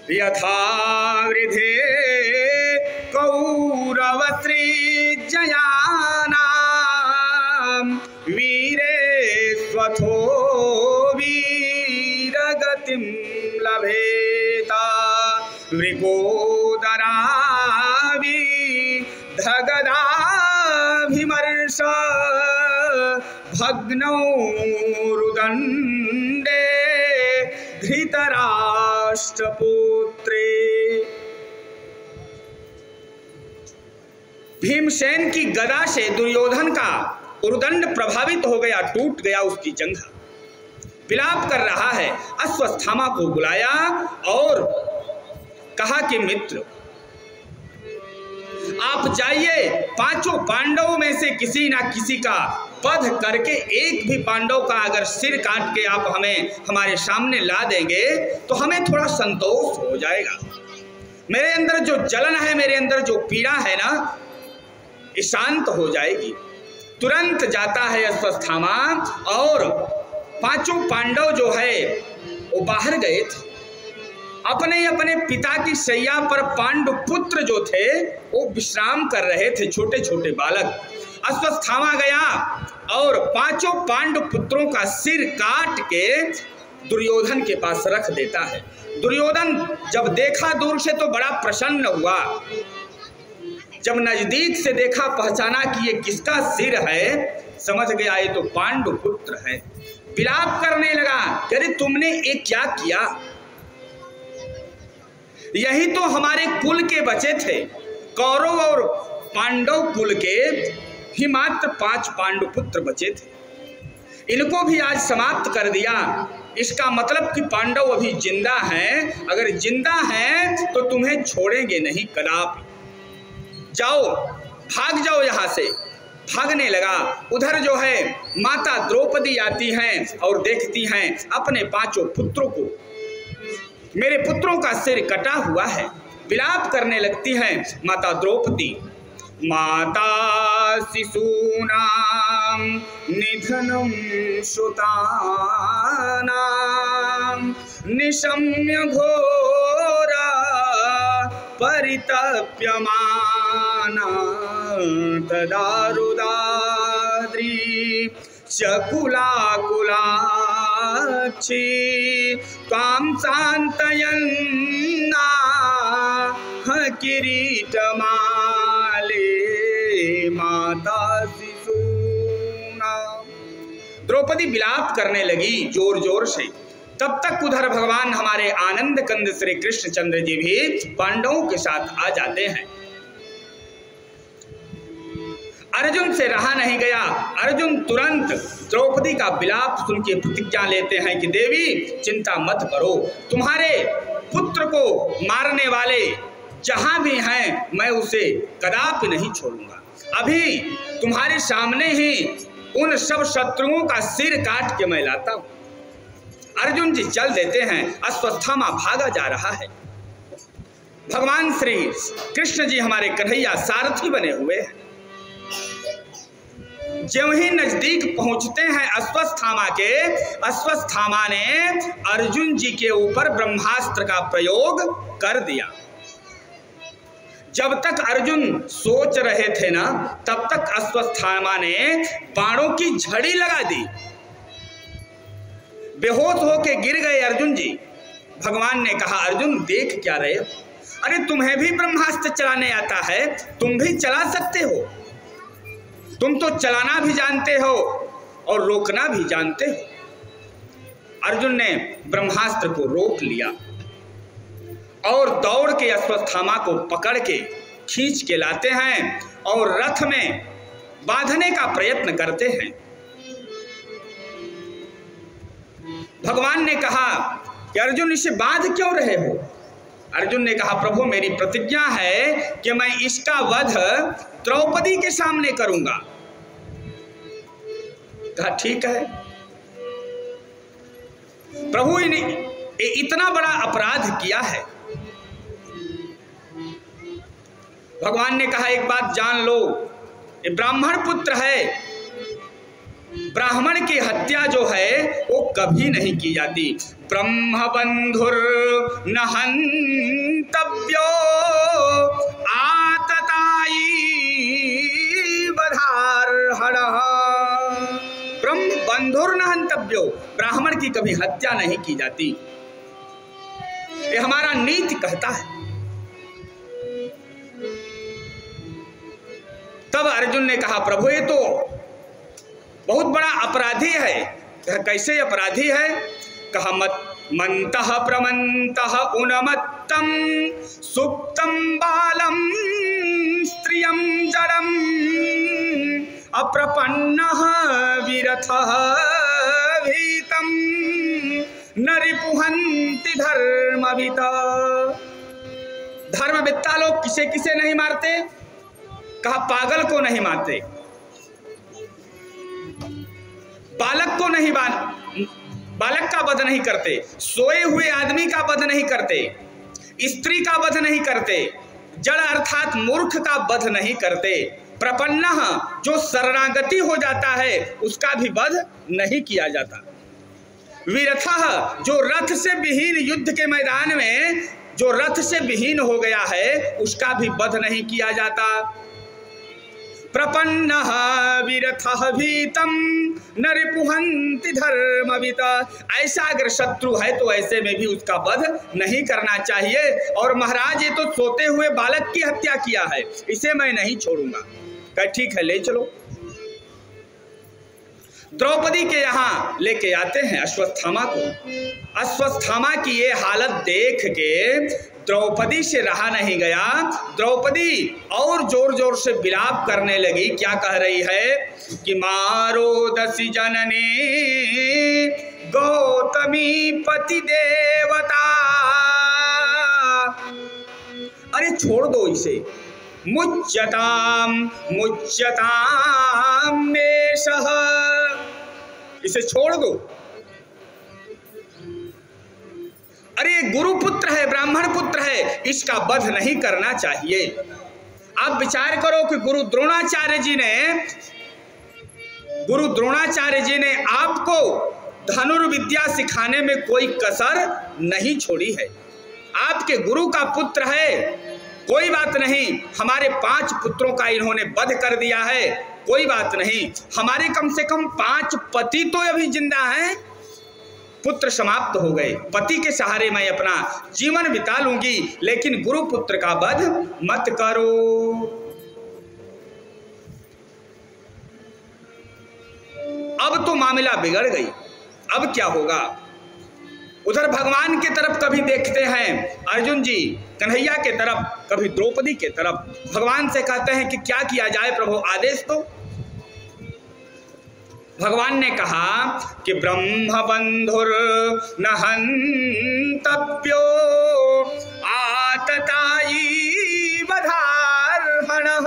यथावृधे कौरवसृजयानां वीरे स्वथो वीरगतिं लभेता वृकोदराभिधगदाभिमर्श भग्नौ रुदण्डे धृतराष्ट्रपुत्रे। भीमसेन की गदा से दुर्योधन का उरुदंड प्रभावित हो गया, टूट गया उसकी जंघा। विलाप कर रहा है। अश्वत्थामा को बुलाया और कहा कि मित्र आप जाइए, पांचों पांडवों में से किसी ना किसी का वध करके, एक भी पांडव का अगर सिर काट के आप हमें हमारे सामने ला देंगे तो हमें थोड़ा संतोष हो जाएगा। मेरे अंदर जो जलन है, मेरे अंदर जो पीड़ा है ना, ये शांत हो जाएगी। तुरंत जाता है अश्वत्थामा और पांचों पांडव जो है वो बाहर गए थे। अपने अपने पिता की शैया पर पांडु पुत्र जो थे वो विश्राम कर रहे थे, छोटे छोटे बालक। अश्वत्थामा गया और पांचों पांडु पुत्रों का सिर काट के दुर्योधन के पास रख देता है। दुर्योधन जब देखा दूर से तो बड़ा प्रसन्न हुआ, जब नजदीक से देखा, पहचाना कि ये किसका सिर है, समझ गया ये तो पांडु पुत्र है। विलाप करने लगा, अरे तुमने ये क्या किया? यही तो हमारे कुल के बचे थे। कौरव और पांडव कुल के ही मात्र 5 पांडु पुत्र बचे थे, इनको भी आज समाप्त कर दिया। इसका मतलब कि पांडव अभी जिंदा हैं। अगर जिंदा हैं तो तुम्हें छोड़ेंगे नहीं कदापि। जाओ, भाग जाओ यहाँ से। भागने लगा। उधर जो है माता द्रौपदी आती हैं और देखती हैं अपने 5 पुत्रों को, मेरे पुत्रों का सिर कटा हुआ है। विलाप करने लगती हैं माता द्रौपदी। माता शिशूनां निधनं सुतानां निशम्य घोरा परितप्यमाना तदा रुदाद्री चकुलाकुलाक्षी त्वां सान्तयन्ना किरीटमाले माता शिशूना। द्रौपदी विलाप करने लगी जोर जोर से। तब तक उधर भगवान हमारे आनंद कंद श्री कृष्णचंद्र जी भी पांडवों के साथ आ जाते हैं। अर्जुन से रहा नहीं गया। अर्जुन तुरंत द्रौपदी का विलाप सुन के प्रतिज्ञा लेते हैं कि देवी चिंता मत करो, तुम्हारे पुत्र को मारने वाले जहां भी हैं मैं उसे कदापि नहीं छोड़ूंगा। अभी तुम्हारे सामने ही उन सब शत्रुओं का सिर काट के मैं लाता हूं। अर्जुन जी चल देते हैं। अश्वत्थामा भागा जा रहा है। भगवान श्री कृष्ण जी हमारे कन्हैया सारथी बने हुए हैं। ज्यों ही नजदीक पहुंचते हैं अश्वत्थामा के, अश्वत्थामा ने अर्जुन जी के ऊपर ब्रह्मास्त्र का प्रयोग कर दिया। जब तक अर्जुन सोच रहे थे ना, तब तक अश्वत्थामा ने बाणों की झड़ी लगा दी। बेहोश होके गिर गए अर्जुन जी। भगवान ने कहा अर्जुन देख क्या रहे हो? अरे तुम्हें भी ब्रह्मास्त्र चलाने आता है, तुम भी चला सकते हो। तुम तो चलाना भी जानते हो और रोकना भी जानते हो। अर्जुन ने ब्रह्मास्त्र को रोक लिया और दौड़ के अश्वत्थामा को पकड़ के खींच के लाते हैं और रथ में बांधने का प्रयत्न करते हैं। भगवान ने कहा कि अर्जुन इसे बांध क्यों रहे हो? अर्जुन ने कहा प्रभु मेरी प्रतिज्ञा है कि मैं इसका वध द्रौपदी के सामने करूंगा। कहा ठीक है। प्रभु ने इतना बड़ा अपराध किया है। भगवान ने कहा एक बात जान लो, ये ब्राह्मण पुत्र है। ब्राह्मण की हत्या जो है वो कभी नहीं की जाती। ब्रह्म बंधुर न हंतव्यो आतताई बधार्हणः। ब्रह्म बंधुर न हंतव्यो, ब्राह्मण की कभी हत्या नहीं की जाती, ये हमारा नीति कहता है। तब अर्जुन ने कहा प्रभु ये तो बहुत बड़ा अपराधी है। कैसे अपराधी है? कहा मंतः प्रमंतः उन्मत्तम सुप्तम बालम स्त्रियं जडम अप्रपन्नः विरथः भीतम नरिपुहन्ति धर्मविता। धर्मवित्ता लोग किसे किसे नहीं मारते? कहा पागल को नहीं मारते, बालक को नहीं बालक का वध नहीं करते, सोए हुए आदमी का वध नहीं करते, स्त्री का वध नहीं करते, जड़ अर्थात मूर्ख का वध नहीं करते, प्रपन्नः जो शरणागति हो जाता है उसका भी वध नहीं किया जाता, विरथः जो रथ से विहीन युद्ध के मैदान में जो रथ से विहीन हो गया है उसका भी वध नहीं किया जाता, प्रपन्नः विरथः भीतम नरिपुहन्ति धर्मविता। ऐसा अगर शत्रु है तो ऐसे में भी उसका वध नहीं करना चाहिए। और महाराज ये तो सोते हुए बालक की हत्या किया है, इसे मैं नहीं छोड़ूंगा। कहा ठीक है ले चलो। द्रौपदी के यहाँ लेके आते हैं अश्वत्थामा को। अश्वत्थामा की ये हालत देख के द्रौपदी से रहा नहीं गया। द्रौपदी और जोर जोर से विलाप करने लगी। क्या कह रही है कि मारो दसी जननी गौतमी पति देवता। अरे छोड़ दो इसे, मुच्यताम मुच्यताम मेषः, इसे छोड़ दो। अरे गुरुपुत्र है, ब्राह्मण पुत्र है, इसका वध नहीं करना चाहिए। आप विचार करो कि गुरु द्रोणाचार्य जी ने आपको धनुर्विद्या सिखाने में कोई कसर नहीं छोड़ी है। आपके गुरु का पुत्र है, कोई बात नहीं, हमारे 5 पुत्रों का इन्होंने वध कर दिया है, कोई बात नहीं, हमारे कम से कम 5 पति तो अभी जिंदा हैं। पुत्र समाप्त हो गए, पति के सहारे मैं अपना जीवन बिता लूंगी, लेकिन गुरु पुत्र का वध मत करो। अब तो मामला बिगड़ गई। अब क्या होगा? उधर भगवान के तरफ कभी देखते हैं अर्जुन जी, कन्हैया के तरफ, कभी द्रौपदी के तरफ। भगवान से कहते हैं कि क्या किया जाए प्रभु, आदेश दो। भगवान ने कहा कि ब्रह्म बंधुर न हंतव्यो आतताई बधार्हणः।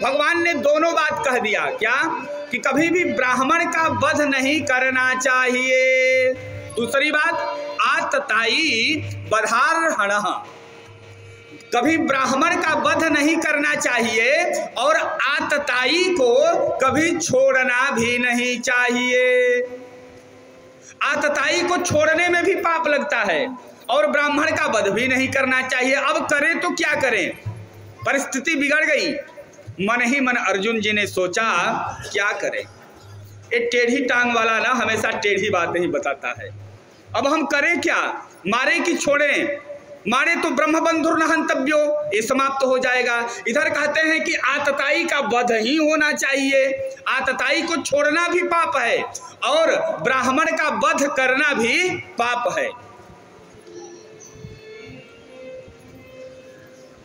भगवान ने दोनों बात कह दिया। क्या? कि कभी भी ब्राह्मण का वध नहीं करना चाहिए। दूसरी बात आतताई बधार्हणः, कभी ब्राह्मण का वध नहीं करना चाहिए और आतताई को कभी छोड़ना भी नहीं चाहिए। आतताई को छोड़ने में भी पाप लगता है और ब्राह्मण का वध भी नहीं करना चाहिए। अब करें तो क्या करें? परिस्थिति बिगड़ गई। मन ही मन अर्जुन जी ने सोचा क्या करें। ये टेढ़ी टांग वाला ना हमेशा टेढ़ी बातें ही बताता है। अब हम करें क्या? मारे कि छोड़ें? मारे तो ब्रह्म बंधुर न हंतव्यो, ये समाप्त हो जाएगा। इधर कहते हैं कि आतताई का वध ही होना चाहिए, आतताई को छोड़ना भी पाप है और ब्राह्मण का वध करना भी पाप है।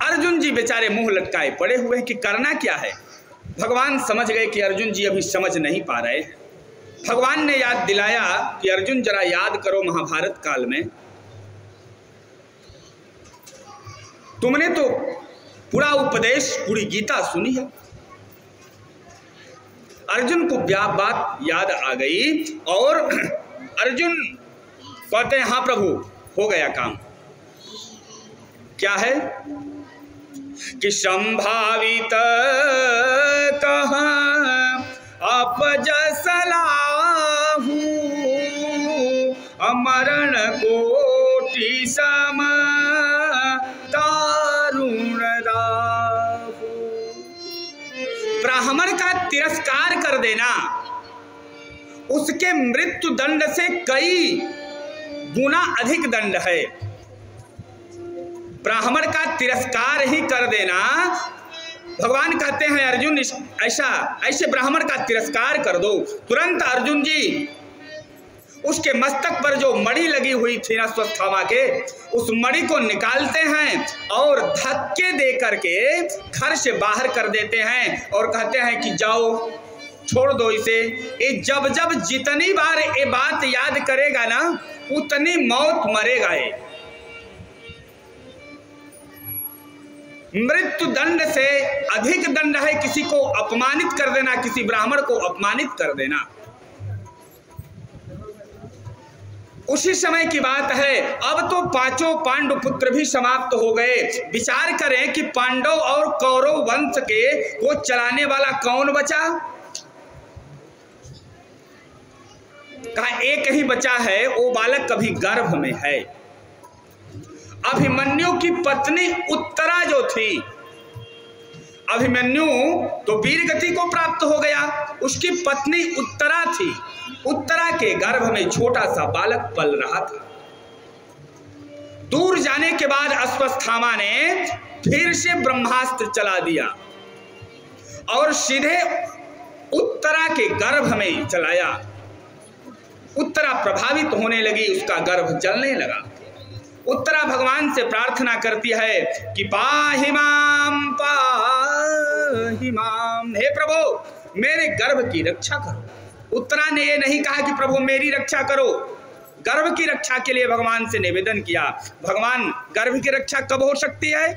अर्जुन जी बेचारे मुंह लटकाए पड़े हुए हैं कि करना क्या है। भगवान समझ गए कि अर्जुन जी अभी समझ नहीं पा रहे। भगवान ने याद दिलाया कि अर्जुन जरा याद करो महाभारत काल में तुमने तो पूरा उपदेश, पूरी गीता सुनी है। अर्जुन को बात याद आ गई और अर्जुन कहते हैं हाँ प्रभु हो गया काम। क्या है कि संभावित कहाँ अपजसलाहू मरण कोटि सम दारुण दाहु। ब्राह्मण का तिरस्कार कर देना उसके मृत्यु दंड से कई गुना अधिक दंड है। ब्राह्मण का तिरस्कार ही कर देना, भगवान कहते हैं अर्जुन ऐसे ब्राह्मण का तिरस्कार कर दो। तुरंत अर्जुन जी उसके मस्तक पर जो मणि लगी हुई थी ना अश्वत्थामा के, उस मणि को निकालते हैं और धक्के दे करके घर से बाहर कर देते हैं और कहते हैं कि जाओ छोड़ दो इसे। ये जब जब जितनी बार ये बात याद करेगा ना उतनी मौत मरेगा। ये मृत्यु दंड से अधिक दंड है किसी को अपमानित कर देना, किसी ब्राह्मण को अपमानित कर देना। उसी समय की बात है, अब तो पांचों पांडु पुत्र भी समाप्त हो गए। विचार करें कि पांडव और कौरव वंश के वो चलाने वाला कौन बचा? कहा एक ही बचा है, वो बालक कभी गर्भ में है। अभिमन्यु की पत्नी उत्तरा जो थी, अभिमन्यु तो वीर गति को प्राप्त हो गया, उसकी पत्नी उत्तरा थी। उत्तरा के गर्भ में छोटा सा बालक पल रहा था। दूर जाने के बाद अश्वत्थामा ने फिर से ब्रह्मास्त्र चला दिया और सीधे उत्तरा के गर्भ में चलाया। उत्तरा प्रभावित होने लगी, उसका गर्भ जलने लगा। उत्तरा भगवान से प्रार्थना करती है कि पाहि माम पाहि माम, हे प्रभु मेरे गर्भ की रक्षा करो। उत्तरा ने ये नहीं कहा कि प्रभु मेरी रक्षा करो, गर्भ की रक्षा के लिए भगवान से निवेदन किया। भगवान गर्भ की रक्षा कब हो सकती है?